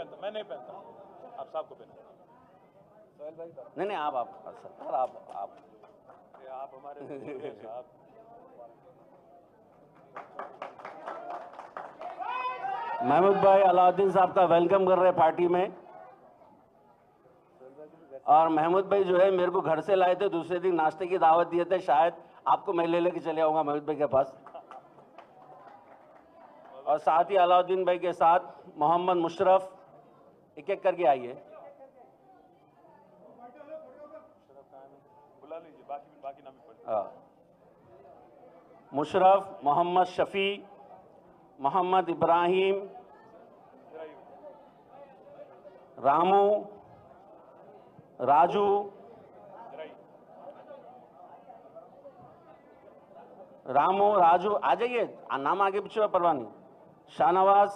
मैं नहीं पहनता, आप साहब को पहना। नहीं आप सरकार आप हमारे साहब। महमूद भाई अलाउद्दीन साहब का वेलकम कर रहे पार्टी में। और महमूद भाई जो है मेरे को घर से लाए थे, दूसरे दिन नाश्ते की दावत दिए थे, शायद आपको मैं ले लेके चले आऊंगा महमूद भाई के पास। और साथ ही अलाउद्दीन भाई के साथ मोहम्मद मुशर्रफ, एक एक करके आइए। बुला लीजिए, बाकी नाम पढ़। मुशर्रफ, मोहम्मद शफी, मोहम्मद इब्राहिम, रामू, राजू, राजू आ जाइए, नाम आगे पीछे परवाह नहीं। शाहनवाज,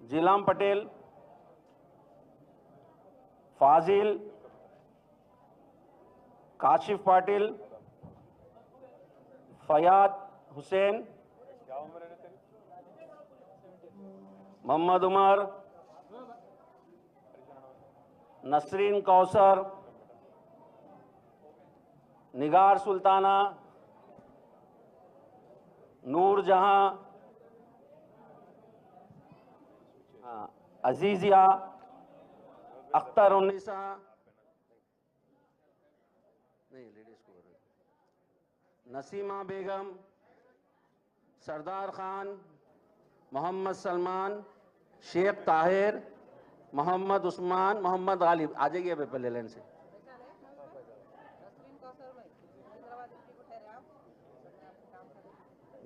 जिलाम पटेल, फाजिल, काशिफ पाटिल, फयाद हुसैन, मोहम्मद उमर, नसरीन कौसर, निगार सुल्ताना, नूर जहां, अजीजिया, अख्तर उन्नीसा, नहीं लेडीज को, नसीमा बेगम, सरदार खान, मोहम्मद सलमान, शेख ताहिर, मोहम्मद उस्मान, मोहम्मद गालिब। आ जाइए पहले लाइन से।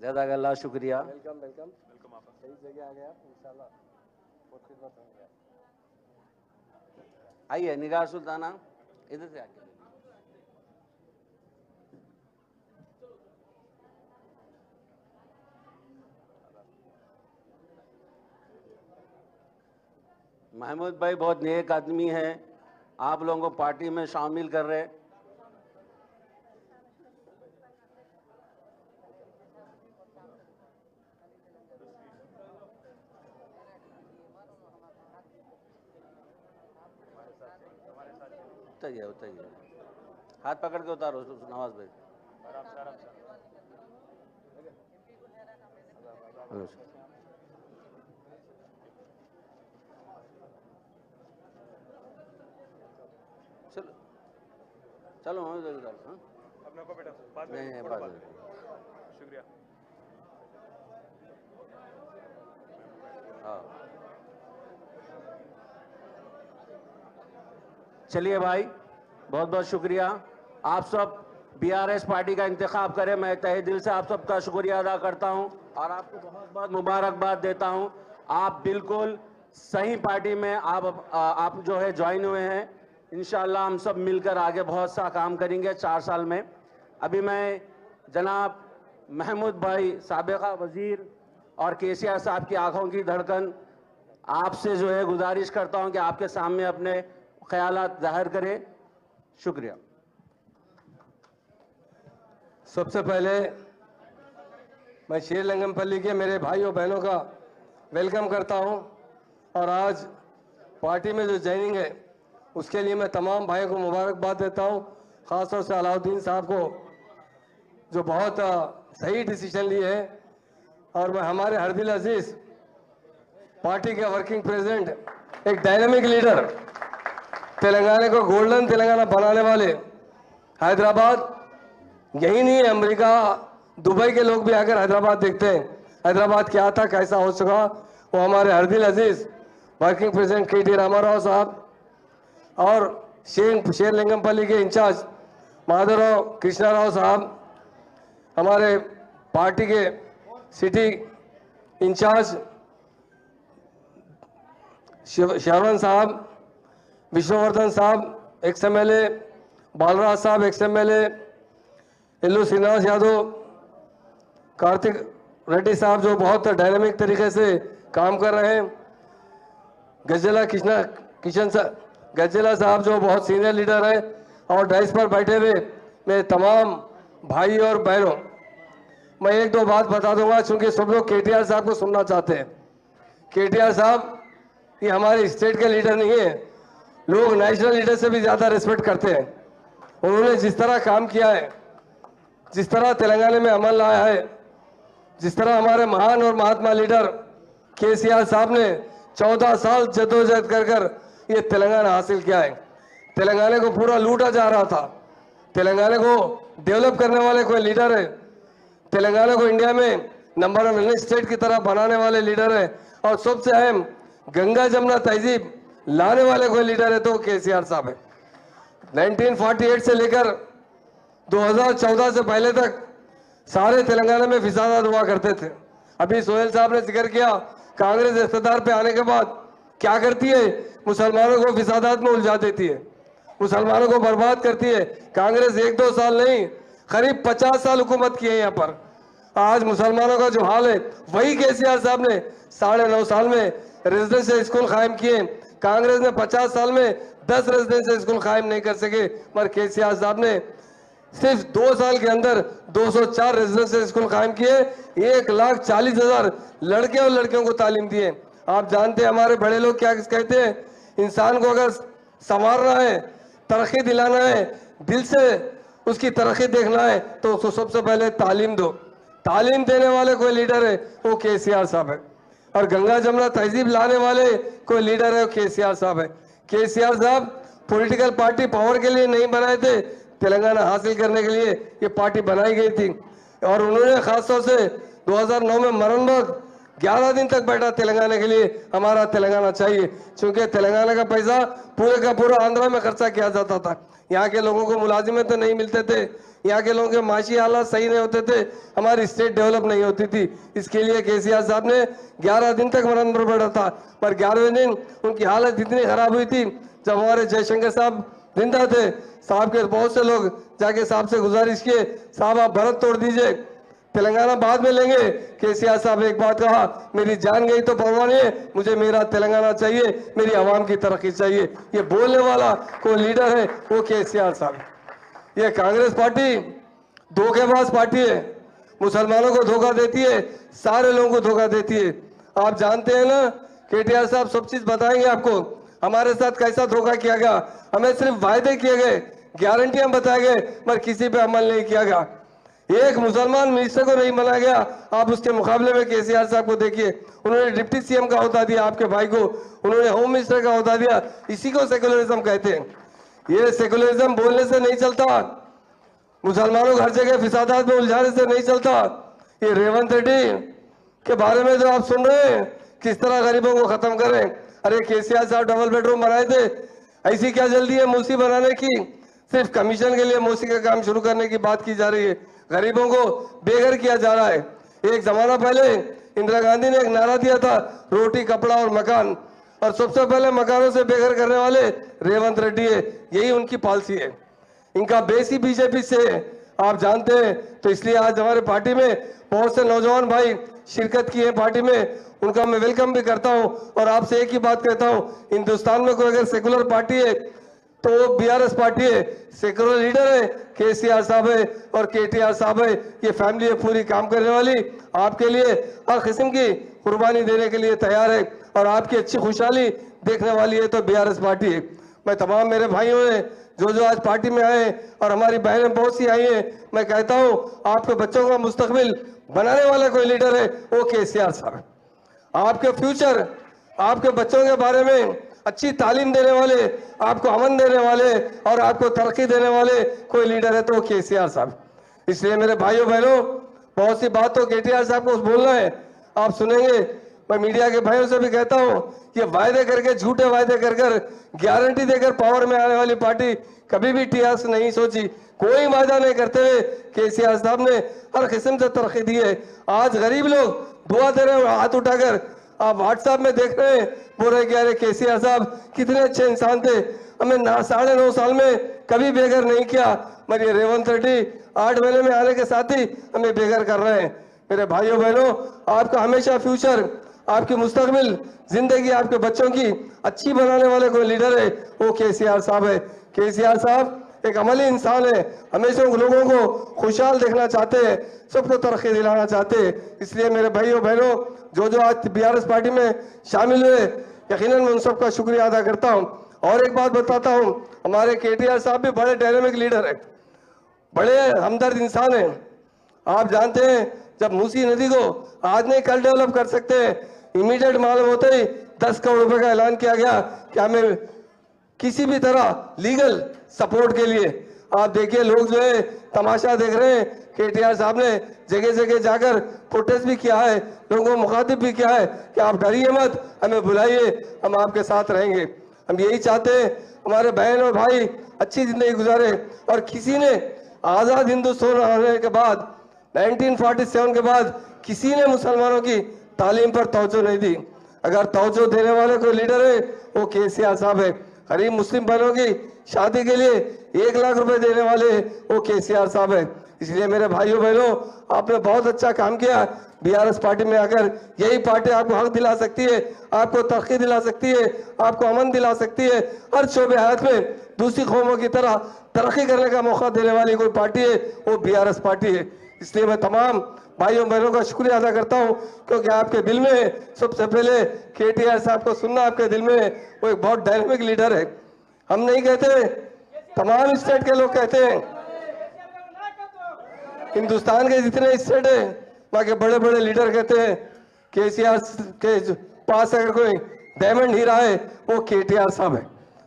ज़्यादा शुक्रिया। वेलकम आप सही जगह आ गए आप, इंशाल्लाह बहुत खिदमत होंगे। आइए निगार सुल्ताना, इधर से आके। महमूद भाई बहुत नेक आदमी है, आप लोगों को पार्टी में शामिल कर रहे। उतारिए, हाथ पकड़ के उतारो नवाज भाई। चलो महमूद भाई उतारो। अपने को बेटा बाद में नहीं बाद बात में। शुक्रिया। हाँ चलिए भाई, बहुत बहुत शुक्रिया। आप सब बीआरएस पार्टी का इंतखाब करें। मैं तहे दिल से आप सबका शुक्रिया अदा करता हूं और आपको बहुत बहुत मुबारकबाद देता हूं। आप बिल्कुल सही पार्टी में आप जो है ज्वाइन हुए हैं। इंशाल्लाह हम सब मिलकर आगे बहुत सा काम करेंगे 4 साल में। अभी मैं जनाब महमूद भाई साबिका वजीर और केसीआर साहब की आंखों की धड़कन आपसे जो है गुजारिश करता हूं कि आपके सामने अपने ख्यालात जाहिर करें। शुक्रिया। सबसे पहले मैं शेरलिंगमपल्ली के मेरे भाई और बहनों का वेलकम करता हूं और आज पार्टी में जो ज्वाइनिंग है उसके लिए मैं तमाम भाइयों को मुबारकबाद देता हूं, ख़ासतौर से अलाउद्दीन साहब को जो बहुत सही डिसीजन लिए है। और मैं हमारे हरदिल अजीज पार्टी के वर्किंग प्रेसिडेंट, एक डायनामिक लीडर, तेलंगाना को गोल्डन तेलंगाना बनाने वाले, हैदराबाद यही नहीं है, अमेरिका दुबई के लोग भी आकर हैदराबाद देखते हैं हैदराबाद क्या था कैसा हो चुका। वो हमारे हरदिल अजीज वर्किंग प्रेसिडेंट KT रामाराव साहब और शेरलिंगमपल्ली के इंचार्ज माधवराव कृष्णाराव साहब, हमारे पार्टी के सिटी इंचार्ज श्रवण साहब, विश्ववर्धन साहब XMLA, बालराज साहब XMLA, इल्लू श्रीनिवास यादव, कार्तिक रेड्डी साहब जो बहुत डायनामिक तरीके से काम कर रहे हैं, गजेला साहब जो बहुत सीनियर लीडर है, और डाइस पर बैठे हुए मेरे तमाम भाई और बहनों, मैं एक दो बात बता दूंगा, चूंकि सब लोग केटीआर साहब को सुनना चाहते हैं। केटीआर साहब ये हमारे स्टेट के लीडर नहीं है, लोग नेशनल लीडर से भी ज्यादा रिस्पेक्ट करते हैं। उन्होंने जिस तरह काम किया है, जिस तरह तेलंगाना में अमल लाया है, जिस तरह हमारे महान और महात्मा लीडर केसीआर साहब ने 14 साल जद्दोजहद कर कर ये तेलंगाना हासिल किया है। तेलंगाना को पूरा लूटा जा रहा था, तेलंगाना को डेवलप करने वाले कोई लीडर है, तेलंगाना को इंडिया में नंबर 1 स्टेट की तरह बनाने वाले लीडर है, और सबसे अहम गंगा जमुना तहजीब लाने वाले कोई लीडर है तो केसीआर साहब है। 1948 से लेकर 2014 से पहले तक सारे तेलंगाना में फिसादात हुआ करते थे। अभी सोहेल साहब ने जिक्र किया, कांग्रेस इख्तियार पे आने के बाद क्या करती है, मुसलमानों को फिसादात में उलझा देती है, मुसलमानों को बर्बाद करती है। कांग्रेस 1-2 साल नहीं, करीब 50 साल हुकूमत की है यहाँ पर। आज मुसलमानों का जो हाल है, वही केसीआर साहब ने 9.5 साल में रेजिडेंशियल स्कूल कायम किए। कांग्रेस ने 50 साल में 10 रेजिडेंशियल स्कूल कायम नहीं कर सके, मगर केसीआर साहब ने सिर्फ 2 साल के अंदर 204 रेजिडेंशियल स्कूल कायम किए, 1,40,000 लड़के और लड़कियों को तालीम दिए। आप जानते हैं हमारे बड़े लोग क्या कहते हैं, इंसान को अगर संवारना है, तरक्की दिलाना है, दिल से उसकी तरक्की देखना है तो उसको सबसे पहले तालीम दो। तालीम देने वाले कोई लीडर है वो केसीआर साहब है, और गंगा जमुना तहजीब लाने वाले कोई लीडर है वो केसीआर साहब है। केसीआर साहब पॉलिटिकल पार्टी पावर के लिए नहीं बनाए थे, तेलंगाना हासिल करने के लिए ये पार्टी बनाई गई थी। और उन्होंने खासतौर से 2009 में मरण वक्त 11 दिन तक बैठा तेलंगाना के लिए, हमारा तेलंगाना चाहिए, क्योंकि तेलंगाना का पैसा पूरे का पूरा आंध्रा में खर्चा किया जाता था। यहाँ के लोगों को मुलाजिमें तो नहीं मिलते थे, यहाँ के लोगों के माशी हालात सही नहीं होते थे, हमारी स्टेट डेवलप नहीं होती थी। इसके लिए केसीआर साहब ने 11 दिन तक मरण पर बैठा था, पर 11वें दिन उनकी हालत इतनी खराब हुई थी, जब हमारे जयशंकर साहब जिंदा थे, साहब के बहुत से लोग जाके साहब से गुजारिश किए, साहब आप भारत तोड़ दीजिए, तेलंगाना बाद में लेंगे। केसीआर साहब एक बात कहा, मेरी जान गई तो परवाह नहीं है, मुझे मेरा तेलंगाना चाहिए, मेरी आवाम की तरक्की चाहिए। ये बोलने वाला कोई लीडर है वो केसीआर साहब। ये कांग्रेस पार्टी धोखेबाज पार्टी है, मुसलमानों को धोखा देती है, सारे लोगों को धोखा देती है। आप जानते हैं ना, केटीआर साहब सब चीज बताएंगे आपको, हमारे साथ कैसा धोखा किया गया। हमें सिर्फ वायदे किए गए, गारंटियां बताए गए, मगर किसी पे अमल नहीं किया गया। एक मुसलमान मिनिस्टर को नहीं बनाया गया। आप उसके मुकाबले में केसीआर साहब को देखिए, उन्होंने डिप्टी सीएम का ओहदा दिया आपके भाई को, उन्होंने होम मिनिस्टर का ओहदा दिया। इसी को सेकुलरिज्म कहते हैं। ये सेकुलरिज्म बोलने से नहीं चलता, मुसलमानों को हर जगह फिसादात में उलझाने से नहीं चलता। ये रेवंत रेड्डी के बारे में जो आप सुन रहे हैं, किस तरह गरीबों को खत्म करें। अरे केसीआर साहब डबल बेडरूम बनाए थे, ऐसी क्या जल्दी है मूसी बनाने की, सिर्फ कमीशन के लिए मूसी का काम शुरू करने की बात की जा रही है। गरीबों को बेघर किया जा रहा है। एक जमाना पहले इंदिरा गांधी ने एक नारा दिया था, रोटी कपड़ा और मकान, और सबसे पहले मकानों से बेघर करने वाले रेवंत रेड्डी है। यही उनकी पॉलिसी है, इनका बेस ही बीजेपी से है, आप जानते हैं। तो इसलिए आज हमारे पार्टी में बहुत से नौजवान भाई शिरकत की है पार्टी में, उनका मैं वेलकम भी करता हूं। और आपसे एक ही बात कहता हूं, हिंदुस्तान में कोई अगर सेकुलर पार्टी है तो वो बीआरएस पार्टी है। सेकुलर लीडर है केसीआर साहब है और केटीआर साहब है। ये फैमिली है पूरी काम करने वाली, आपके लिए हर किस्म की कुर्बानी देने के लिए तैयार है, और आपकी अच्छी खुशहाली देखने वाली है तो बीआरएस पार्टी है। मैं तमाम मेरे भाइयों ने जो आज पार्टी में आए और हमारी बहनें बहुत सी आई हैं, मैं कहता हूं आपके बच्चों का मुस्तकबिल बनाने वाला कोई लीडर है वो केसीआर साहब है। आपके फ्यूचर, आपके बच्चों के बारे में अच्छी तालीम देने वाले, आपको अमन देने वाले और आपको तरक्की देने वाले कोई लीडर है तो केसीआर साहब। इसलिए मेरे भाइयों बहनों, बहुत सी बात तो केटीआर साहब को बोलना है, आप सुनेंगे। मैं मीडिया के भाइयों से भी कहता हूं कि वायदे करके, झूठे वायदे कर गारंटी देकर पावर में आने वाली पार्टी कभी भी टीआर से नहीं सोची। कोई वायदा नहीं करते हुए केसीआर साहब ने हर किस्म से तरक्की दी है। आज गरीब लोग दुआ दे रहे हैं हाथ उठाकर, आप व्हाट्सएप में देख रहे हैं, बोल रहे कि अरे केसीआर साहब कितने अच्छे इंसान थे, हमें 9.5 साल में कभी बेघर नहीं किया, मगर ये रेवंत रेड्डी 8 महीने में आने के साथ ही हमें बेघर कर रहे हैं। मेरे भाइयों बहनों, आपका हमेशा फ्यूचर, आपकी मुस्तकबिल, जिंदगी आपके बच्चों की अच्छी बनाने वाले कोई लीडर है वो केसीआर साहब है। केसीआर साहब एक अमली इंसान है, हमेशा लोगों को खुशहाल देखना चाहते हैं, सबको तरक्की दिलाना चाहते हैं। इसलिए मेरे भाइयों बहनों जो आज बीआरएस पार्टी में शामिल हुए, यकीनन मैं उन सबका शुक्रिया अदा करता हूँ। और एक बात बताता हूँ, हमारे केटीआर साहब भी बड़े डायनेमिक लीडर है, बड़े हमदर्द इंसान हैं। आप जानते हैं जब मूसी नदी को आज नहीं कल डेवलप कर सकते हैं, इमीडिएट मालूम होते ही 10 करोड़ रुपए का ऐलान किया गया कि हमें किसी भी तरह लीगल सपोर्ट के लिए। आप देखिए लोग जो है तमाशा देख रहे हैं, केटीआर साहब ने जगह जगह जाकर प्रोटेस्ट भी किया है, लोगों को मुखातिब भी किया है कि आप डरिए मत, हमें बुलाइए, हम आपके साथ रहेंगे। हम यही चाहते हैं हमारे बहन और भाई अच्छी जिंदगी गुजारे। और किसी ने आज़ाद हिंदुस्तान होने के बाद 1947 के बाद किसी ने मुसलमानों की तालीम पर तवज्जो नहीं दी। अगर तवज्जो देने वाले कोई लीडर है वो केसीआर साहब है। गरीब मुस्लिम बहनों की शादी के लिए 1 लाख रुपए देने वाले वो केसीआर साहब है। इसलिए मेरे भाइयों बहनों आपने बहुत अच्छा काम किया। बीआरएस पार्टी में आकर यही पार्टी आपको हक दिला सकती है, आपको तरक्की दिला सकती है, आपको अमन दिला सकती है। हर शोबे हयात में दूसरी कौमों की तरह तरक्की करने का मौका देने वाली कोई पार्टी है वो बीआरएस पार्टी है। इसलिए मैं तमाम भाइयों बहनों का शुक्रिया अदा करता हूं, क्योंकि आपके दिल में है। सबसे पहले केटीआर साहब को सुनना आपके दिल में है, वो एक बहुत डायनेमिक लीडर है। हम नहीं कहते, तमाम स्टेट के लोग कहते हैं, हिंदुस्तान के जितने स्टेट है वहाँ के बड़े बड़े लीडर कहते हैं केसीआर के पास अगर कोई डायमंड हीरा है वो केटीआर साहब है।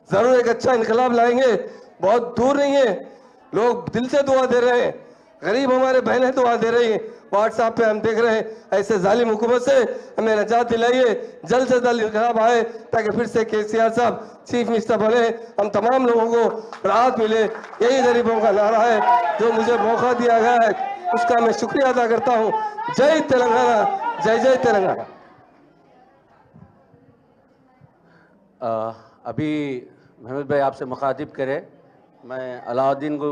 जरूर एक अच्छा इनकलाब लाएंगे, बहुत दूर नहीं है। लोग दिल से दुआ दे रहे हैं, गरीब हमारे बहनें दुआ दे रही हैं। व्हाट्सएप पे हम देख रहे हैं, ऐसे जालिम हुकूमत से हमें नजात दिलाइए, जल्द से जल्द इनकलाब आए ताकि फिर से केसीआर साहब चीफ मिनिस्टर बने, हम तमाम लोगों को राहत मिले। यही गरीबों का नारा है, जो मुझे मौका दिया गया है उसका मैं शुक्रिया अदा करता हूँ। जय तेलंगाना, जय जय तेलंगाना। अभी महमूद भाई आपसे मुखातिब करें, मैं अलाउद्दीन को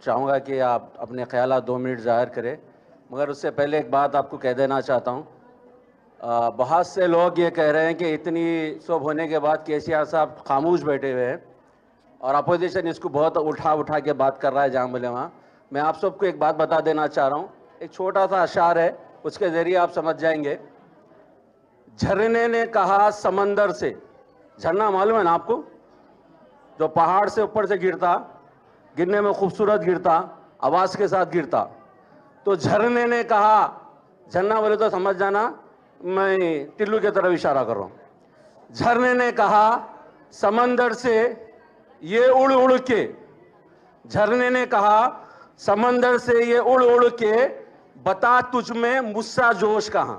चाहूँगा कि आप अपने ख्यालात 2 मिनट ज़ाहिर करें, मगर उससे पहले एक बात आपको कह देना चाहता हूँ। बहुत से लोग ये कह रहे हैं कि इतनी सब होने के बाद केसीआर साहब खामोश बैठे हुए हैं और अपोजिशन इसको बहुत उठा के बात कर रहा है जहाँ बोले वहाँ। मैं आप सबको एक बात बता देना चाह रहा हूँ, एक छोटा सा अशार है, उसके ज़रिए आप समझ जाएंगे। झरने ने कहा समंदर से, झरना मालूम है ना आपको, जो पहाड़ से ऊपर से गिरता, गिरने में खूबसूरत गिरता, आवाज़ के साथ गिरता। तो झरने ने कहा, झरना बोले तो समझ जाना मैं टिल्लू की तरफ इशारा कर रहा हूँ। झरने ने कहा समंदर से ये उड़ उड़ के, झरने ने कहा समंदर से ये उड़ उड़ के बता तुझ में मुस्सा जोश कहाँ।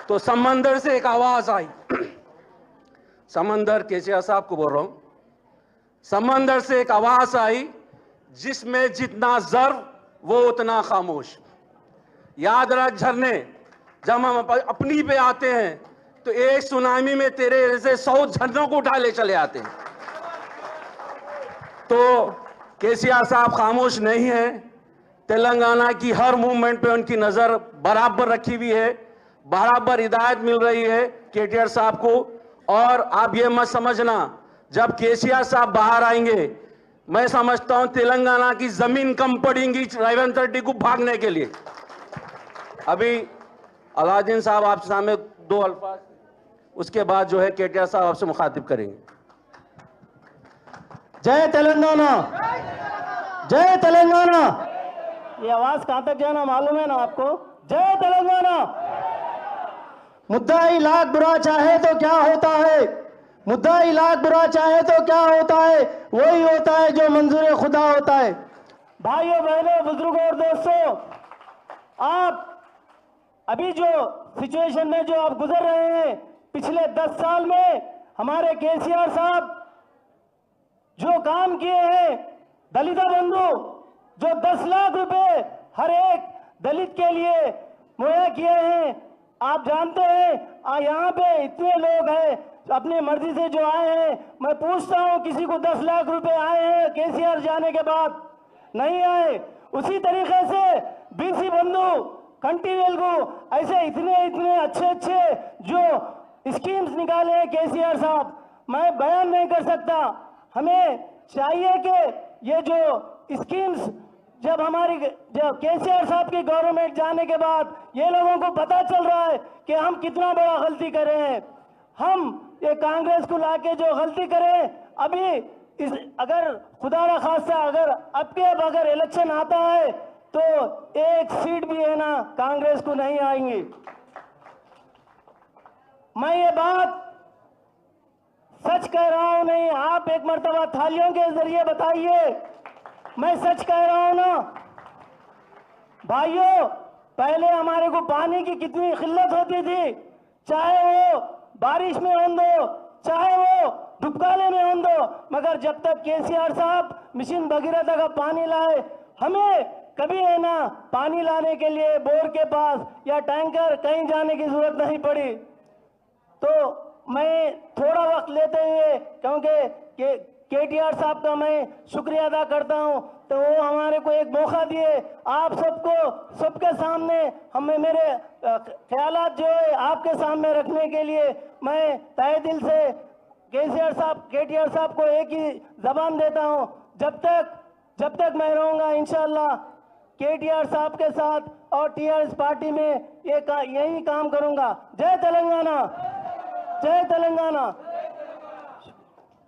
तो समंदर से एक आवाज आई, समंदर केसीआर साहब को बोल रहा हूं, समंदर से एक आवाज आई जिसमें जितना जर वो उतना खामोश। याद रख झरने, जब हम अपनी पे आते हैं तो एक सुनामी में तेरे जैसे 100 झरनों को उठा ले चले आते हैं। तो केसीआर साहब खामोश नहीं है, तेलंगाना की हर मूवमेंट पे उनकी नजर बराबर रखी हुई है, बराबर हिदायत मिल रही है केटीआर साहब को। और आप ये मत समझना जब केसीआर साहब बाहर आएंगे, मैं समझता हूं तेलंगाना की जमीन कम पड़ेगी रेवंत रेड्डी को भागने के लिए। अभी अलाउद्दीन साहब आपके सामने 2 अल्फाज, उसके बाद जो है केटीआर साहब आपसे मुखातिब करेंगे। जय तेलंगाना, जय तेलंगाना। ये आवाज कहां तक जाना मालूम है ना आपको? जय तेलंगाना। मुद्दा लाख बुरा चाहे तो क्या होता है, मुद्दा लाख बुरा चाहे तो क्या होता है, वही होता है जो मंजूर खुदा होता है। भाइयों बहनों बुजुर्गों और दोस्तों, आप अभी जो सिचुएशन में जो आप गुजर रहे हैं, पिछले 10 साल में हमारे केसीआर साहब जो काम किए हैं, दलित बंधु जो 10 लाख रुपए हर एक दलित के लिए मुहैया किए हैं। आप जानते हैं यहाँ पे इतने लोग हैं अपनी मर्जी से जो आए हैं। मैं पूछता हूँ किसी को 10 लाख रुपए आए हैं केसीआर जाने के बाद? नहीं आए। उसी तरीके से बीसी बंधु, कंटी वेलगू, ऐसे इतने इतने अच्छे जो स्कीम्स निकाले हैं केसीआर साहब, मैं बयान नहीं कर सकता। हमें चाहिए कि ये जो स्कीम्स जब केसीआर साहब की गवर्नमेंट जाने के बाद ये लोगों को पता चल रहा है कि हम कितना बड़ा गलती कर रहे हैं। हम ये कांग्रेस को लाके जो गलती करें, अभी अगर खुदा न खास्ता अगर इलेक्शन आता है तो एक सीट भी है ना कांग्रेस को नहीं आएंगी। मैं ये बात सच कह रहा हूं, नहीं आप एक मर्तबा थालियों के जरिए बताइए, मैं सच कह रहा हूं ना। भाइयों, पहले हमारे को पानी की कितनी किल्लत होती थी, चाहे वो बारिश में हों दो, चाहे वो दुबकाले में हों दो, मगर जब तक केसीआर साहब मिशन भगीरथ का पानी लाए, हमें कभी है ना पानी लाने के लिए बोर के पास या टैंकर कहीं जाने की जरूरत नहीं पड़ी। तो मैं थोड़ा वक्त लेते हुए, क्योंकि केटीआर साहब का मैं शुक्रिया अदा करता हूं, तो वो हमारे को एक मौका दिए आप सबके सामने हमें मेरे ख्यालात जो है आपके सामने रखने के लिए। मैं तहे दिल से केटीआर साहब को एक ही जबान देता हूं, जब तक मैं रहूंगा इंशाअल्लाह केटीआर साहब के साथ और टीआरएस पार्टी में यही काम करूंगा। जय तेलंगाना, जय तेलंगाना।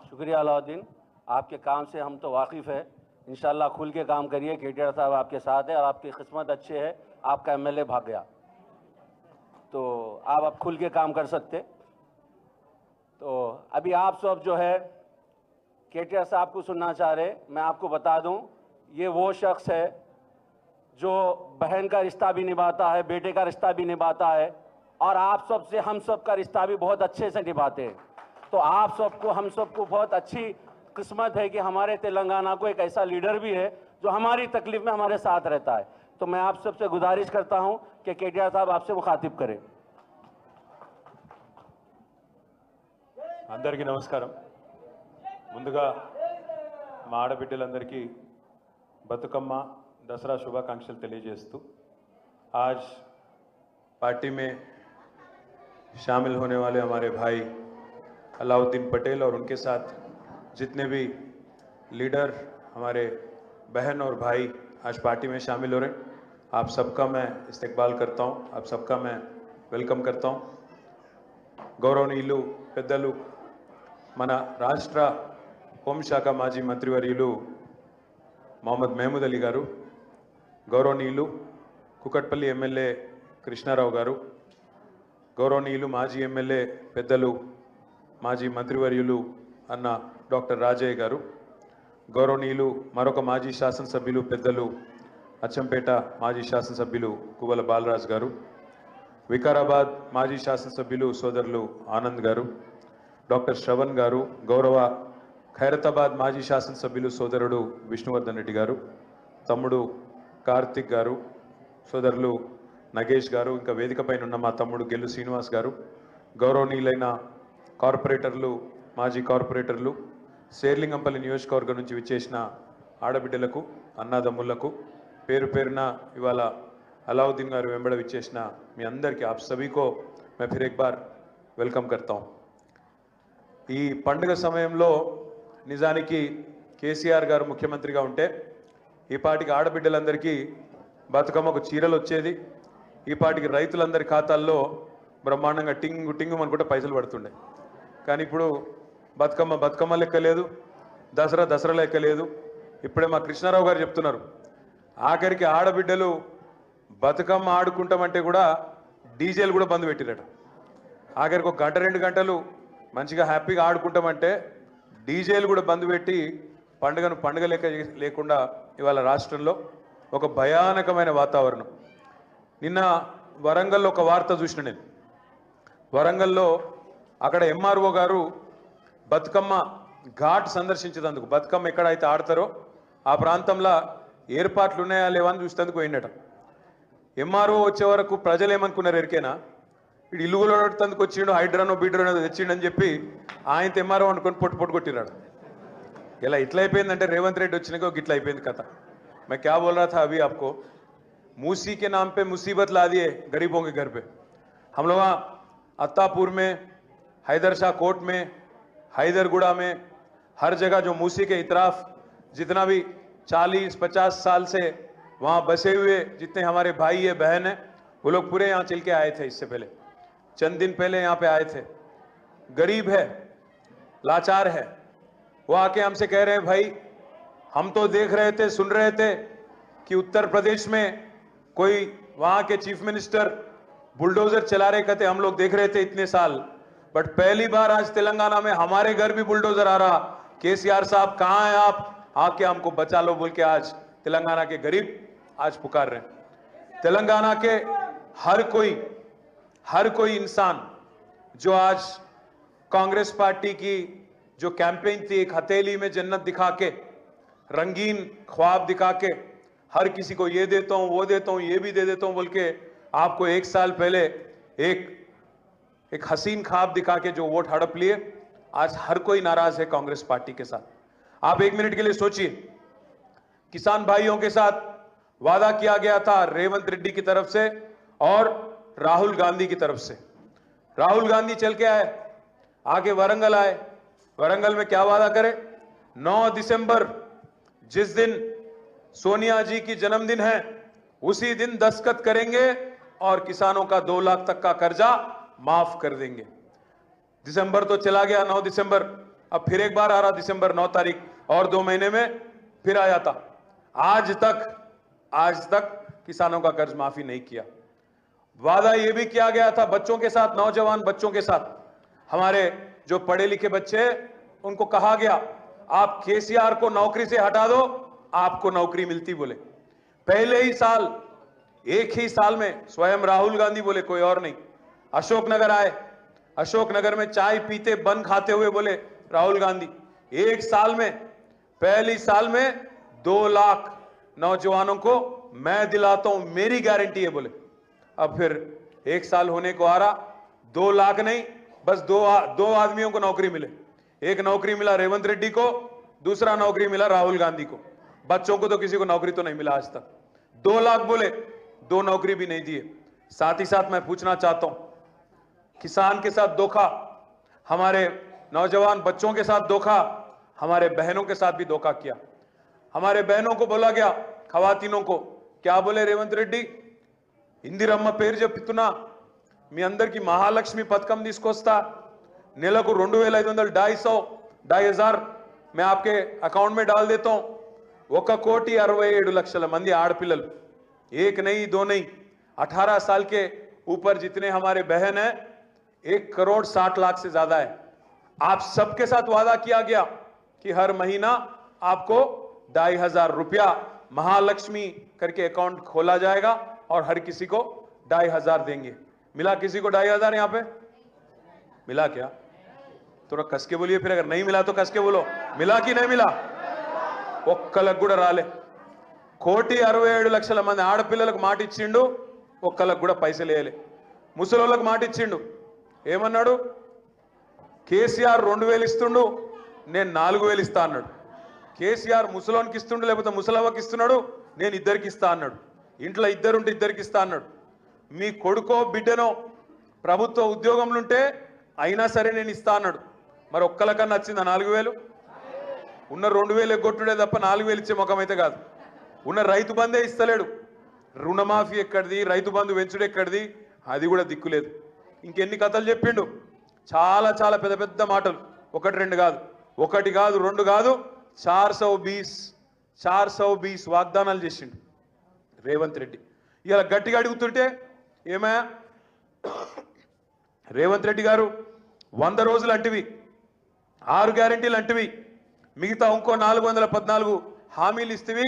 शुक्रिया अलाउद्दीन, आपके काम से हम तो वाकिफ़ है। इंशाल्लाह खुल के काम करिए, केटीआर साहब आपके साथ है और आपकी किस्मत अच्छी है, आपका एमएलए भाग गया तो आप अब खुल के काम कर सकते। तो अभी आप सब जो है केटीआर साहब को सुनना चाह रहे, मैं आपको बता दूं, ये वो शख्स है जो बहन का रिश्ता भी निभाता है, बेटे का रिश्ता भी निभाता है और आप सब से हम सब का रिश्ता भी बहुत अच्छे से निभाते हैं। तो आप सबको, हम सबको बहुत अच्छी किस्मत है कि हमारे तेलंगाना को एक ऐसा लीडर भी है जो हमारी तकलीफ में हमारे साथ रहता है। तो मैं आप सबसे गुजारिश करता हूं कि केटीआर साहब आपसे मुखातिब करें। అందరికీ నమస్కారం। ముందుగా మా ఆడబిడ్డలందరికీ బతుకమ్మ दसरा शुभाकांक्षలు తెలియజేస్తూ आज पार्टी में शामिल होने वाले हमारे भाई अलाउद्दीन पटेल और उनके साथ जितने भी लीडर हमारे बहन और भाई आज पार्टी में शामिल हो रहे हैं, आप सबका मैं इस्तकबाल करता हूं, आप सबका मैं वेलकम करता हूं। गौरवनीयुलु पेद्दलु మన రాష్ట్ర హోంశాఖ మాజీ మంత్రివర్యులు మొహమ్మద్ మహమూద్ అలీ గారు, గౌరవనీయులు కుకట్పల్లి ఎమ్మెల్యే కృష్ణారావు గారు, గౌరవనీయులు మాజీ ఎమ్మెల్యే పెద్దలు మాజీ మంత్రివర్యులు అన్న డాక్టర్ రాజయ్య గారు, గౌరవనీయులు మరొక మాజీ శాసనసభ్యులు పెద్దలు అచ్చంపేట మాజీ శాసనసభ్యులు కువల బాలరాజ్ గారు, వికారాబాద్ మాజీ శాసనసభ్యులు సోదరులు ఆనంద్ గారు, డాక్టర్ శ్రవణ్ గారు, గౌరవ ఖైరతాబాద్ మాజీ శాసనసభ్యులు సోదరుడు విష్ణువర్ధన్ రెడ్డి గారు, తమ్ముడు కార్తిక్ గారు, సోదరులు నగేష్ గారు, ఇంకా వేదిక పైన ఉన్న మా తమ్ముడు గెల్లు శ్రీనివాస్ గారు, గౌరవనీయులైన కార్పొరేటర్లు, మాజీ కార్పొరేటర్లు, శేర్లింగంపల్లి నియోజకవర్గం నుంచి విచ్చేసిన ఆడబిడ్డలకు, అన్నాదమ్ములకు పేరు పేరున ఇవాళ अलाउद्दीन गाరు వెంబడ విచ్చేసిన మీ అందరికీ आप सभी को मैं फिर एक बार वेलकम करता हूं। ఈ పండుగ సమయంలో నిజానికి కేసీఆర్ గారు ముఖ్యమంత్రిగా ఉంటే ఈ పాటికి ఆడబిడ్డలందరికీ బతుకమ్మకు చీరలు వచ్చేది, ఈ పాటికి రైతులందరి ఖాతాల్లో బ్రహ్మాండంగా టింగు టింగు అనుకుంటే పైసలు పడుతుండే। కానీ ఇప్పుడు బతుకమ్మ లెక్క లేదు, దసరా లెక్క లేదు। ఇప్పుడే మా కృష్ణారావు గారు చెప్తున్నారు, ఆఖరికి ఆడబిడ్డలు బతుకమ్మ ఆడుకుంటామంటే కూడా డీజేలు కూడా బంద్ పెట్టిరట। ఆఖరికి ఒక గంట 2 గంటలు మంచిగా హ్యాపీగా ఆడుకుంటామంటే డీజేలు కూడా బంద్ పెట్టి పండుగ లేకుండా ఇవాళ రాష్ట్రంలో ఒక భయానకమైన వాతావరణం। నిన్న వరంగల్లో ఒక వార్త చూసిన నేను, వరంగల్లో అక్కడ ఎంఆర్ఓ గారు బతుకమ్మ ఘాట్ సందర్శించేందుకు, బతుకమ్మ ఎక్కడైతే ఆడతారో ఆ ప్రాంతంలో ఏర్పాట్లు ఉన్నాయా లేవా అని చూసేందుకు పోయినట। ఎంఆర్ఓ వచ్చే వరకు ప్రజలు ఏమనుకున్నారు ఎరికేనా, వీడు ఇల్లు కొట్టేందుకు వచ్చిండు, హైడ్రానో బీడ్రానో తెచ్చిండని చెప్పి ఆయనతో ఎంఆర్ఓ అనుకొని పొట్టు కొట్టిరాడు। ఇలా ఇట్లా అయిపోయిందంటే రేవంత్ రెడ్డి వచ్చినాక గిట్లా అయిపోయింది కథ। मैं क्या बोल रहा था अभी आपको, मूसी के नाम पे मुसीबत ला दिए गरीबों के घर पे। हम लोग अत्तापुर में, हैदर शाह कोट में, हैदरगुड़ा में, हर जगह जो मूसी के इतराफ जितना भी 40-50 साल से वहां बसे हुए जितने हमारे भाई है बहन है, वो लोग पूरे यहाँ चल के आए थे। इससे पहले चंद दिन पहले यहाँ पे आए थे। गरीब है, लाचार है, वो आके हमसे कह रहे हैं भाई हम तो देख रहे थे, सुन रहे थे कि उत्तर प्रदेश में कोई वहां के चीफ मिनिस्टर बुलडोजर चला रहे, कहते हम लोग देख रहे थे इतने साल, बट पहली बार आज तेलंगाना में हमारे घर भी बुलडोजर आ रहा। केसीआर साहब कहां हैं आप, आके हमको बचा लो बोल के आज तेलंगाना के गरीब आज पुकार रहे हैं। तेलंगाना के हर कोई इंसान जो आज कांग्रेस पार्टी की जो कैंपेन थी, एक हथेली में जन्नत दिखा के, रंगीन ख्वाब दिखा के, हर किसी को ये देता हूं, वो देता हूं, ये भी दे देता हूं बोल के आपको 1 साल पहले एक हसीन ख्वाब दिखा के जो वोट हड़प लिए, आज हर कोई नाराज है कांग्रेस पार्टी के साथ। आप 1 मिनट के लिए सोचिए, किसान भाइयों के साथ वादा किया गया था रेवंत रेड्डी की तरफ से और राहुल गांधी की तरफ से। राहुल गांधी चल के आए, आके वारंगल आए, वारंगल में क्या वादा करे, 9 दिसंबर जिस दिन सोनिया जी की जन्मदिन है उसी दिन दस्तखत करेंगे और किसानों का 2 लाख तक का कर्जा माफ कर देंगे। दिसंबर तो चला गया, 9 दिसंबर, अब फिर एक बार आ रहा दिसंबर 9 तारीख, और 2 महीने में फिर आ जाता। आज तक किसानों का कर्ज माफी नहीं किया। वादा यह भी किया गया था बच्चों के साथ, नौजवान बच्चों के साथ, हमारे जो पढ़े लिखे बच्चे उनको कहा गया आप केसीआर को नौकरी से हटा दो, आपको नौकरी मिलती बोले। पहले ही साल, एक ही साल में स्वयं राहुल गांधी बोले, कोई और नहीं, अशोकनगर आए, अशोकनगर में चाय पीते बन खाते हुए बोले राहुल गांधी, 1 साल में, पहली साल में 2 लाख नौजवानों को मैं दिलाता हूं, मेरी गारंटी है बोले। अब फिर 1 साल होने को आ रहा, 2 लाख नहीं, बस दो आदमियों को नौकरी मिले। एक नौकरी मिला रेवंत रेड्डी को, दूसरा नौकरी मिला राहुल गांधी को। बच्चों को तो किसी को नौकरी तो नहीं मिला आज तक। 2 लाख बोले, 2 नौकरी भी नहीं दिए। साथ ही साथ मैं पूछना चाहता हूं, किसान के साथ धोखा, हमारे नौजवान बच्चों के साथ धोखा, हमारे बहनों के साथ भी धोखा किया। हमारे बहनों को बोला गया, खवातीनों को क्या बोले रेवंत रेड्डी, ఇందిరమ్మ పేరు చెప్తున్నా, మీ అందరికి మహాలక్ష్మి పథకం తీసుకొస్తా, నెలకు 2500 2,500 मैं आपके अकाउंट में डाल देता हूं। 1,67 మంది ఆడపిల్లలు, एक नहीं 2 नहीं, 18 साल के ऊपर जितने हमारे बहन हैं 1,60,00,000 से ज्यादा है। आप सबके साथ वादा किया गया कि हर महीना आपको 2,500 रुपया महालक्ष्मी करके अकाउंट खोला जाएगा और हर किसी को 2,500 देंगे। मिला किसी को 2,500 यहां पे? मिला क्या? थोड़ा कस के बोलिए, फिर अगर नहीं मिला तो कस के बोलो, मिला कि नहीं मिला? ఒక్కలకు కూడా రాలే। 1,67,00,000 మంది ఆడపిల్లలకు మాట ఇచ్చిండు, ఒక్కలకు కూడా పైసలు వేయలే। ముసలోళ్ళకు మాట ఇచ్చిండు, ఏమన్నాడు, కేసీఆర్ 2,000 ఇస్తుండు, నేను 4,000 ఇస్తా అన్నాడు। కేసీఆర్ ముసలోనికి ఇస్తుండు, లేకపోతే ముసలవ్వకి ఇస్తున్నాడు, నేను ఇద్దరికి ఇస్తా అన్నాడు। ఇంట్లో ఇద్దరుంటే ఇద్దరికి ఇస్తా అన్నాడు। మీ కొడుకో బిడ్డనో ప్రభుత్వ ఉద్యోగంలో ఉంటే అయినా సరే నేను ఇస్తా అన్నాడు। మరి ఒక్కలకన్నా వచ్చిందా 4,000? ఉన్న 2,000 ఎగ్గొట్టుడే తప్ప 4,000 ఇచ్చే ముఖం అయితే కాదు। ఉన్న రైతు బంధే ఇస్తలేడు, రుణమాఫీ ఎక్కడిది, రైతు బంధు పెంచుడు ఎక్కడిది, అది కూడా దిక్కులేదు। ఇంకెన్ని కథలు చెప్పిండు, చాలా చాలా పెద్ద పెద్ద మాటలు, 1-2 కాదు, 1 కాదు 2 కాదు, 420 వాగ్దానాలు చేసిండు రేవంత్ రెడ్డి। ఇలా గట్టిగా అడుగుతుంటే ఏమయ్యా రేవంత్ రెడ్డి గారు, 100 రోజులు అంటివి, 6 గ్యారెంటీలు అంటివి, మిగతా ఇంకో 414 హామీలు ఇస్తేవి,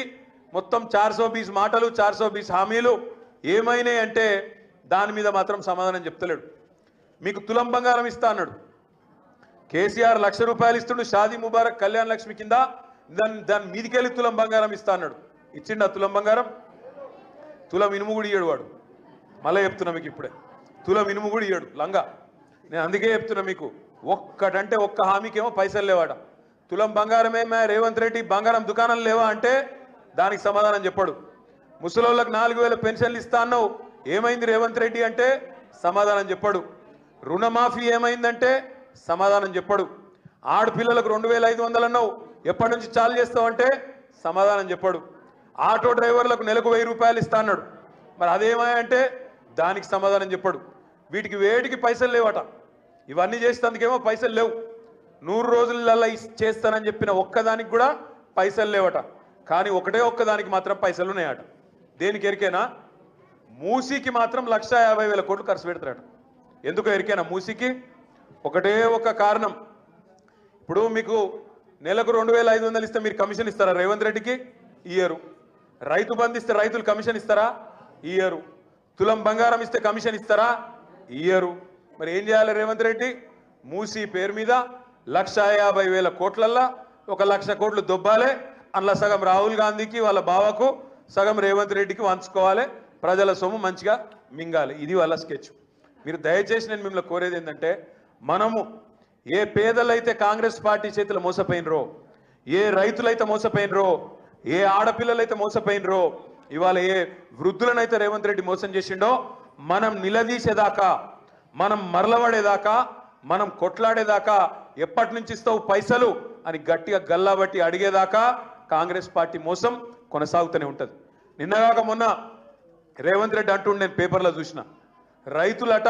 మొత్తం 420 మాటలు, 420 హామీలు ఏమైనాయి అంటే దాని మీద మాత్రం సమాధానం చెప్తలేడు। మీకు తులం బంగారం ఇస్తా అన్నాడు, కేసీఆర్ 1,00,000 రూపాయలు ఇస్తుండు షాదీ ముబారక్ కళ్యాణ లక్ష్మి కింద, దాని మీదికెళ్ళి తులం బంగారం ఇస్తా అన్నాడు। ఇచ్చిండు ఆ తులం బంగారం? తులం ఇనుము కూడా ఇయ్యడు వాడు। మళ్ళీ చెప్తున్నా మీకు ఇప్పుడే, తులం ఇనుము కూడా ఇయ్యడు లంగా। నేను అందుకే చెప్తున్నా మీకు, ఒక్కటంటే ఒక్క హామీకేమో పైసలు లేవాడ। తులం బంగారమే మే రేవంత్ రెడ్డి బంగారం దుకాణాలు లేవా అంటే దానికి సమాధానం చెప్పాడు। ముసలోళ్ళకి 4,000 పెన్షన్లు ఇస్తా అన్నావు, ఏమైంది రేవంత్ రెడ్డి అంటే సమాధానం చెప్పాడు। రుణమాఫీ ఏమైందంటే సమాధానం చెప్పాడు। ఆడపిల్లలకు 2500 అన్నావు, ఎప్పటి నుంచి చాలు చేస్తావంటే సమాధానం చెప్పాడు. ఆటో డ్రైవర్లకు నెలకు 1000 రూపాయలు ఇస్తా అన్నాడు. మరి అదేమంటే దానికి సమాధానం చెప్పాడు. వీటికి వేటికి పైసలు లేవట. ఇవన్నీ చేసేందుకేమో పైసలు లేవు. 100 రోజులలో చేస్తానని చెప్పిన ఒక్కదానికి కూడా పైసలు లేవట. కానీ ఒక్కదానికి మాత్రం పైసలు ఉన్నాయట. దేనికి ఎరికేనా? మూసీకి మాత్రం 1,50,000 కోట్లు ఖర్చు పెడతారట. ఎందుకు ఎరికేనా? మూసీకి ఒకటే ఒక కారణం. ఇప్పుడు మీకు నెలకు 2,500 ఇస్తే మీరు కమిషన్ ఇస్తారా రేవంత్ రెడ్డికి? ఇయ్యరు. రైతు బంధు ఇస్తే రైతులు కమిషన్ ఇస్తారా? ఇయ్యరు. తులం బంగారం ఇస్తే కమిషన్ ఇస్తారా? ఇయ్యరు. మరి ఏం చేయాలి రేవంత్ రెడ్డి? మూసీ పేరు మీద 1,50,000 కోట్లల్లా 1,00,000 కోట్లు దొబ్బాలే. అందులో సగం రాహుల్ గాంధీకి వాళ్ళ బావకు, సగం రేవంత్ రెడ్డికి వంచుకోవాలి. ప్రజల సొమ్ము మంచిగా మింగాలి. ఇది వాళ్ళ స్కెచ్. మీరు దయచేసి నేను మిమ్మల్ని కోరేది ఏంటంటే, మనము ఏ పేదలైతే కాంగ్రెస్ పార్టీ చేతులు మోసపోయినరో, ఏ రైతులైతే మోసపోయినరో, ఏ ఆడపిల్లలైతే మోసపోయినరో, ఇవాళ ఏ వృద్ధులనైతే రేవంత్ రెడ్డి మోసం చేసిండో, మనం నిలదీసేదాకా, మనం మరలబడేదాకా, మనం కొట్లాడేదాకా, ఎప్పటి నుంచి ఇస్తావు పైసలు అని గట్టిగా గల్లాబట్టి అడిగేదాకా కాంగ్రెస్ పార్టీ మోసం కొనసాగుతూనే ఉంటుంది. నిన్నగాక మొన్న రేవంత్ రెడ్డి అంటుండే, నేను పేపర్లో చూసిన, రైతులట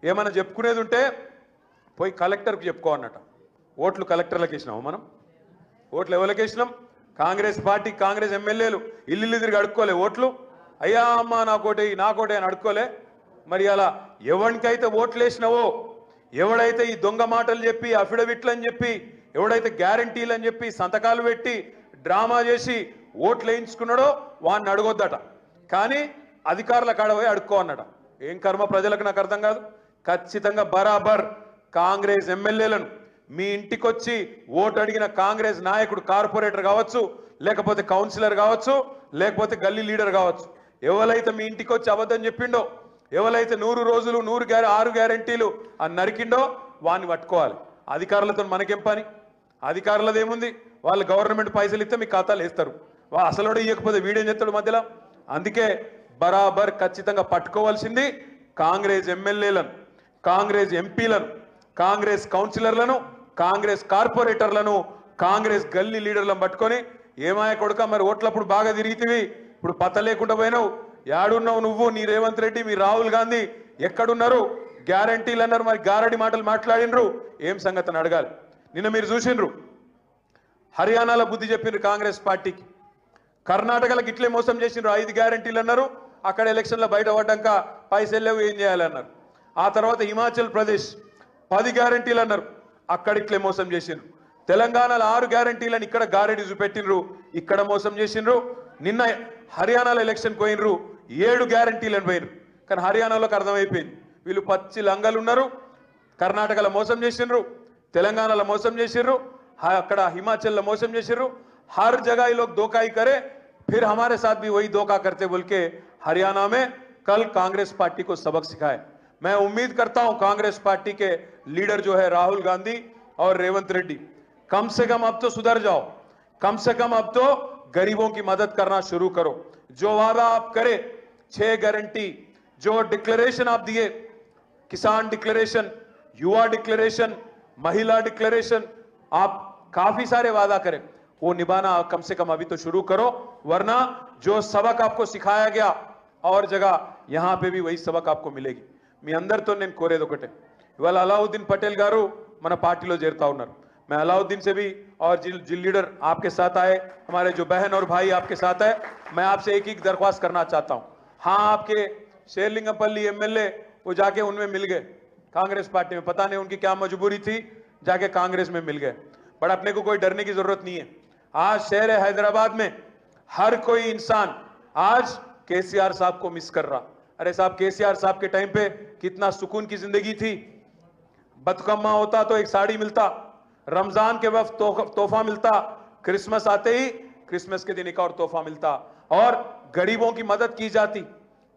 ఏమైనా చెప్పుకునేది ఉంటే పోయి కలెక్టర్కి చెప్పుకోవన్నట. ఓట్లు కలెక్టర్లకు వేసినాము మనం. ఓట్లు ఎవరికి వేసినాం? కాంగ్రెస్ పార్టీ, కాంగ్రెస్ ఎమ్మెల్యేలు ఇల్లు తిరిగి అడుక్కోలే ఓట్లు. అయ్యా అమ్మ నాకోటే అని అడుక్కోలే. మరి అలా ఎవరికైతే ఓట్లు వేసినావో, ఎవడైతే ఈ దొంగ మాటలు చెప్పి, అఫిడవిట్లు అని చెప్పి, ఎవడైతే గ్యారంటీలు అని చెప్పి సంతకాలు పెట్టి డ్రామా చేసి ఓట్లు వేయించుకున్నాడో వాడిని అడగొద్దట. కానీ అధికారుల కాడ పోయి అడుక్కో అన్నట. ఏం కర్మ ప్రజలకు నాకు అర్థం కాదు. ఖచ్చితంగా బరాబర్ కాంగ్రెస్ ఎమ్మెల్యేలను మీ ఇంటికొచ్చి ఓటు అడిగిన కాంగ్రెస్ నాయకుడు, కార్పొరేటర్ కావచ్చు, లేకపోతే కౌన్సిలర్ కావచ్చు, లేకపోతే గల్లీ లీడర్ కావచ్చు, ఎవరైతే మీ ఇంటికి వచ్చి అబద్ధం చెప్పిండో, ఎవరైతే 100 రోజులు 6 గ్యారంటీలు అని నరికిండో వాడిని పట్టుకోవాలి. అధికారులతో మనకేం పని? అధికారులది ఏముంది? వాళ్ళు గవర్నమెంట్ పైసలు ఇస్తే మీ ఖాతాలు వేస్తారు. అసలు ఇవ్వకపోతే వీడేం చేస్తాడు మధ్యలో? అందుకే బరాబర్ ఖచ్చితంగా పట్టుకోవాల్సింది కాంగ్రెస్ ఎమ్మెల్యేలను, కాంగ్రెస్ ఎంపీలను, కాంగ్రెస్ కౌన్సిలర్లను, కాంగ్రెస్ కార్పొరేటర్లను, కాంగ్రెస్ గల్లీ లీడర్లను పట్టుకొని, ఏమాయ కొడుక మరి ఓట్లప్పుడు బాగా తిరిగితివి, ఇప్పుడు పత లేకుండా పోయినావు, యాడున్నావు నువ్వు, నీ రేవంత్ రెడ్డి, మీ రాహుల్ గాంధీ ఎక్కడున్నారు? గ్యారంటీలు అన్నారు, మరి గారడి మాటలు మాట్లాడినరు, ఏం సంగతి అని అడగాలి. నిన్న మీరు చూసిండ్రు, హర్యానాలో బుద్ధి చెప్పిండ్రు కాంగ్రెస్ పార్టీకి. కర్ణాటకలకు ఇట్లే మోసం చేసిండ్రు, 5 గ్యారంటీలు అన్నారు, అక్కడ ఎలక్షన్లో బయట పడ్డాక పైసలు లేవు, ఏం చేయాలన్నారు. ఆ తర్వాత హిమాచల్ ప్రదేశ్ 10 గ్యారంటీలు అన్నారు, అక్కడ ఇట్లే మోసం చేసిండ్రు. తెలంగాణలో 6 గ్యారంటీలను ఇక్కడ గారెడి చూపెట్టిండ్రు, ఇక్కడ మోసం చేసిండ్రు. నిన్న హర్యానాలో ఎలక్షన్ పోయినరు, 7 గ్యారంటీలను పోయినరు. కానీ హర్యానాలోకి అర్థమైపోయింది, వీళ్ళు పచ్చి లంగలు ఉన్నారు. కర్ణాటకలో మోసం చేసిండ్రు, తెలంగాణలో మోసం చేసిండ్రు, అక్కడ హిమాచల్లో మోసం చేసిండ్రు. हर जगह ये लोग धोखा ही करे, फिर हमारे साथ भी वही धोखा करते बोल के हरियाणा में कल कांग्रेस पार्टी को सबक सिखाए. मैं उम्मीद करता हूं कांग्रेस पार्टी के लीडर जो है राहुल गांधी और रेवंत रेड्डी, कम से कम अब तो सुधर जाओ, कम से कम अब तो गरीबों की मदद करना शुरू करो. जो वादा आप करे, 6 गारंटी, जो डिक्लेरेशन आप दिए, किसान डिक्लेरेशन, युवा डिक्लेरेशन, महिला डिक्लेरेशन, आप काफी सारे वादा करें, वो निभाना कम से कम अभी तो शुरू करो. वरना जो सबक आपको सिखाया गया और जगह, यहां पे भी वही सबक आपको मिलेगी. మీ అందరితో నేను కోరేది ఒకటే, ఇవాళ అలాउद्दीन पटेल గారు మన పార్టీలో చేరుతా ఉన్నారు. मैं अलाउद्दीन से भी और जिन लीडर आपके साथ आए, हमारे जो बहन और भाई आपके साथ है, मैं आपसे एक ही दरख्वास्त करना चाहता हूं. हाँ, आपके शेरलिंगमपल्ली एमएलए वो जाके उनमें मिल गए कांग्रेस पार्टी में, पता नहीं उनकी क्या मजबूरी थी, जाके कांग्रेस में मिल गए. बट अपने को कोई डरने की जरूरत नहीं है. आज शहर हैदराबाद में हर कोई इंसान आज केसीआर साहब को मिस कर रहा. अरे साहब, केसीआर साहब के टाइम पे कितना सुकून की जिंदगी थी. बतकम्मा होता तो एक साड़ी मिलता, रमजान के वक्त तोहफा मिलता, क्रिसमस आते ही क्रिसमस के दिन एक और तोहफा मिलता, और गरीबों की मदद की जाती.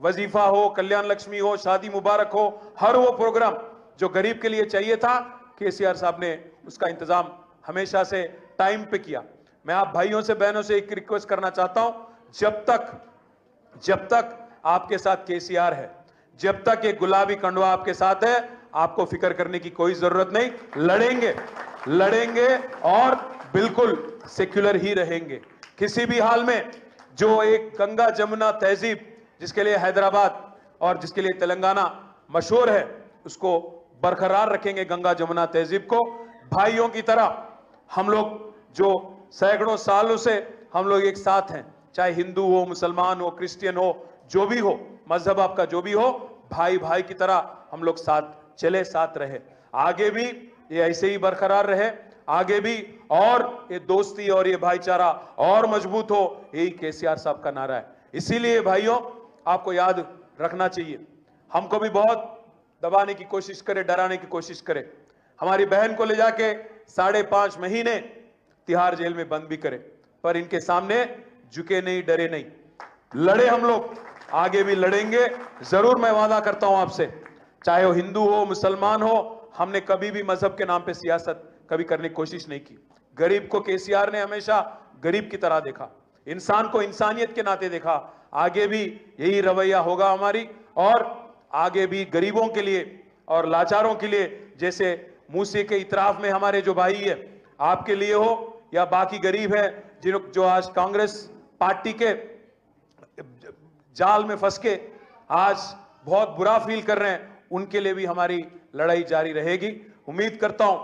वजीफा हो, कल्याण लक्ष्मी हो, शादी मुबारक हो, हर वो प्रोग्राम जो गरीब के लिए चाहिए था, केसीआर साहब ने उसका इंतजाम हमेशा से टाइम पे किया. मैं आप भाइयों से, बहनों से एक रिक्वेस्ट करना चाहता हूं, जब तक आपके साथ केसीआर है, जब तक ये गुलाबी कंडवा आपके साथ है, आपको फिक्र करने की कोई जरूरत नहीं. लड़ेंगे, लड़ेंगे और बिल्कुल सेक्युलर ही रहेंगे। किसी भी हाल में जो एक गंगा जमुना तहजीब जिसके लिए हैदराबाद और जिसके लिए तेलंगाना मशहूर है, उसको बरकरार रखेंगे। गंगा जमुना तहजीब को भाइयों की तरह हम लोग जो सैकड़ों सालों से हम लोग एक साथ हैं, चाहे हिंदू हो, मुसलमान हो, क्रिश्चियन हो, जो भी हो, मजहब आपका जो भी हो, भाई भाई की तरह हम लोग साथ चले, साथ रहे। आगे भी ये ऐसे ही बरकरार रहे, आगे भी और ये दोस्ती और ये भाईचारा और मजबूत हो, यही केसीआर साहब का नारा है। इसीलिए भाइयों आपको याद रखना चाहिए, हमको भी बहुत दबाने की कोशिश करे, डराने की कोशिश करे, हमारी बहन को ले जाके 5.5 महीने तिहाड़ जेल में बंद भी करे, पर इनके सामने झुके नहीं, डरे नहीं, लड़े हम लोग, आगे भी लड़ेंगे जरूर। मैं वादा करता हूं आपसे, चाहे वो हिंदू हो, मुसलमान हो, हमने कभी भी मजहब के नाम पे सियासत कभी करने की कोशिश नहीं की। गरीब को केसीआर ने हमेशा गरीब की तरह देखा, इंसान को इंसानियत के नाते देखा। आगे भी यही रवैया होगा हमारी, और आगे भी गरीबों के लिए और लाचारों के लिए, जैसे मूसे के इतराफ में हमारे जो भाई है, आपके लिए हो या बाकी गरीब है जो आज कांग्रेस पार्टी के जाल में फंस के आज बहुत बुरा फील कर रहे हैं, उनके लिए भी हमारी लड़ाई जारी रहेगी। उम्मीद करता हूं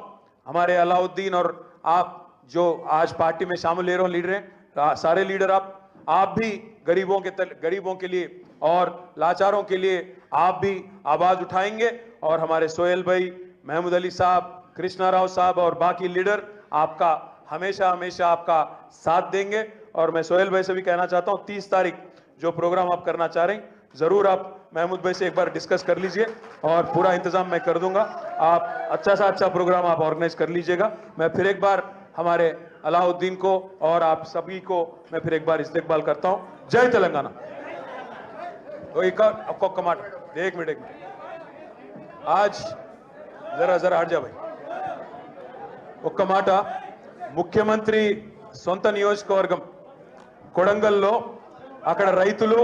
हमारे अलाउद्दीन और आप जो आज पार्टी में शामिल ले रहे हो, लीडर हैं, सारे लीडर आप भी गरीबों के लिए और लाचारों के लिए आप भी आवाज उठाएंगे, और हमारे सोहेल भाई, महमूद अली साहब, कृष्णा राव साहब और बाकी लीडर आपका हमेशा हमेशा आपका साथ देंगे। और मैं सोहेल भाई से भी कहना चाहता हूं, 30 तारीख जो प्रोग्राम आप करना चाह रहे हैं, जरूर आप महमूद भाई से एक बार डिस्कस कर लीजिए और पूरा इंतजाम मैं कर दूंगा। आप अच्छा सा अच्छा प्रोग्राम आप ऑर्गेनाइज कर लीजिएगा। मैं फिर एक बार हमारे अलाउद्दीन को और आप सभी को मैं फिर एक बार इस्तेकबाल करता हूं। जय तेलंगाना। तो एक आपको कमाट एक मिनट आज जरा हट जा भाई। ఒక్క మాట, ముఖ్యమంత్రి సొంత నియోజకవర్గం కొడంగల్లో అక్కడ రైతులు,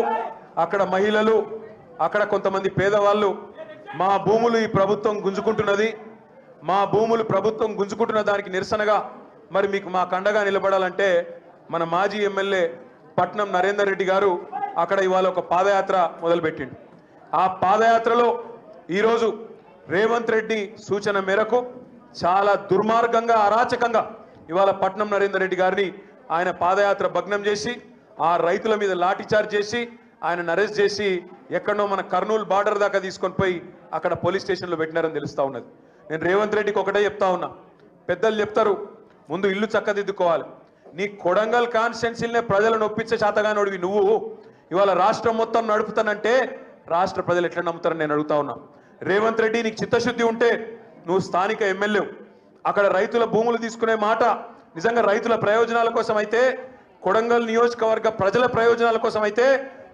అక్కడ మహిళలు, అక్కడ కొంతమంది పేదవాళ్ళు మా భూములు ఈ ప్రభుత్వం గుంజుకుంటున్నది, మా భూములు ప్రభుత్వం గుంజుకుంటున్న దానికి నిరసనగా మరి మీకు మా కండగా నిలబడాలంటే మన మాజీ ఎమ్మెల్యే పట్నం నరేందర్ రెడ్డి గారు అక్కడ ఇవాళ ఒక పాదయాత్ర మొదలుపెట్టిండు। ఆ పాదయాత్రలో ఈరోజు రేవంత్ రెడ్డి సూచన మేరకు చాలా దుర్మార్గంగా, అరాచకంగా ఇవాళ పట్నం నరేందర్ రెడ్డి గారిని ఆయన పాదయాత్ర భగ్నం చేసి ఆ రైతుల మీద లాఠీ చార్జ్ చేసి ఆయనను అరెస్ట్ చేసి ఎక్కడో మన కర్నూలు బార్డర్ దాకా తీసుకొని పోయి అక్కడ పోలీస్ స్టేషన్లో పెట్టినారని తెలుస్తా ఉన్నది। నేను రేవంత్ రెడ్డికి ఒకటే చెప్తా ఉన్నా, పెద్దలు చెప్తారు ముందు ఇల్లు చక్కదిద్దుకోవాలి, నీ కొడంగల్ కాన్స్టిట్యున్సీలనే ప్రజలను ఒప్పించే శాతగానోడివి నువ్వు ఇవాళ రాష్ట్రం మొత్తం నడుపుతానంటే రాష్ట్ర ప్రజలు ఎట్లా నమ్ముతారని నేను అడుగుతా ఉన్నా। రేవంత్ రెడ్డి నీకు చిత్తశుద్ధి ఉంటే నువ్వు స్థానిక ఎమ్మెల్యే, అక్కడ రైతుల భూములు తీసుకునే మాట నిజంగా రైతుల ప్రయోజనాల కోసం అయితే, కొడంగల్ నియోజకవర్గ ప్రజల ప్రయోజనాల కోసం అయితే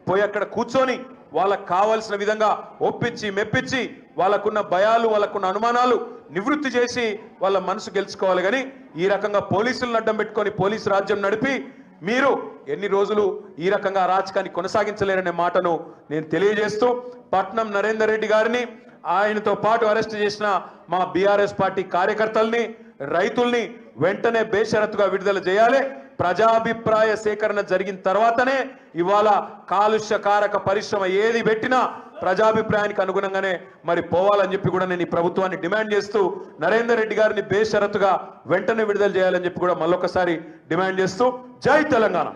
పోయి అక్కడ కూర్చొని వాళ్ళకు కావాల్సిన విధంగా ఒప్పించి మెప్పించి వాళ్ళకున్న భయాలు, వాళ్ళకున్న అనుమానాలు నివృత్తి చేసి వాళ్ళ మనసు గెలుచుకోవాలి। కానీ ఈ రకంగా పోలీసులను అడ్డం పెట్టుకొని పోలీసు రాజ్యం నడిపి మీరు ఎన్ని రోజులు ఈ రకంగా రాజకాన్ని కొనసాగించలేరనే మాటను నేను తెలియజేస్తూ, పట్నం నరేందర్ రెడ్డి గారిని ఆయనతో పాటు అరెస్ట్ చేసిన మా బీఆర్ఎస్ పార్టీ కార్యకర్తల్ని, రైతుల్ని వెంటనే బేషరతుగా విడుదల చేయాలి। ప్రజాభిప్రాయ సేకరణ జరిగిన తర్వాతనే ఇవాళ కాలుష్యకారక పరిశ్రమ ఏది పెట్టినా ప్రజాభిప్రాయానికి అనుగుణంగానే మరి పోవాలని చెప్పి కూడా నేను ఈ ప్రభుత్వాన్ని డిమాండ్ చేస్తూ, నరేందర్ రెడ్డి గారిని బేషరతుగా వెంటనే విడుదల చేయాలని చెప్పి కూడా మళ్ళొకసారి డిమాండ్ చేస్తూ, జై తెలంగాణ।